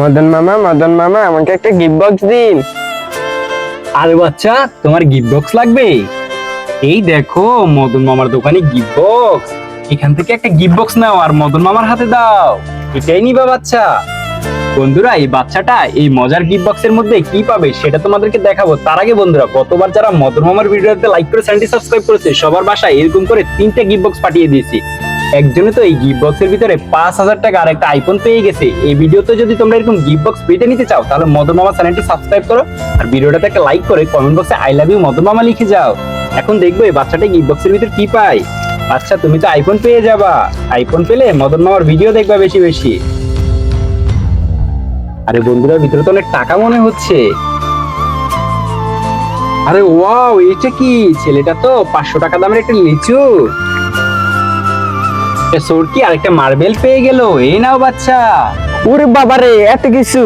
মদন মামা আমাকে একটা গিফট বক্স দিন। আরে বাচ্চা, তোমার গিফট বক্স লাগবে? এই দেখো মদন মামার দোকানে গিফট বক্স। এখান থেকে একটা গিফট বক্স নাও আর মদন মামার হাতে দাও। এটাই নিবা বাচ্চা। বন্ধুরা, এই বাচ্চাটা এই মজার গিফট বক্সের মধ্যে কি পাবে সেটা তোমাদেরকে দেখাবো। তার আগে বন্ধুরা, গতবার যারা মদন মামার ভিডিওতে লাইক করে চ্যানেলটি সাবস্ক্রাইব করেছে সবার বাসায় এরকম করে 3টে গিফট বক্স পাঠিয়ে দিয়েছি। একজনে তো এই গিফট বক্সের ভিতরে 5,000 টাকা আর একটা আইফোন পেয়ে গেছে। এই ভিডিওতে যদি তোমরা এরকম গিফট বক্স পেতে নিতে চাও তাহলে মদন মামা চ্যানেলটি সাবস্ক্রাইব করো আর ভিডিওটাতে একটা লাইক করে কমেন্ট বক্সে আই লাভ ইউ মদন মামা লিখে যাও। এখন দেখবো এই বাচ্চাটা গিফট বক্সের ভিতরে কি পায়। আচ্ছা, তুমি তো আইফোন পেয়ে যাবা। আইফোন পেলে মদন মামার ভিডিও দেখবা বেশি বেশি। আরে বন্ধুরা, ভিতরে তো অনেক টাকা মনে হচ্ছে। আরে ওয়াও, এটা কি? ছেলেটা তো 500 টাকা দামের একটা লিচু, একটা সরকি আর একটা মার্বেল পেয়ে গেল। এই নাও বাচ্চা। ওরে বাবারে, এত কিছু!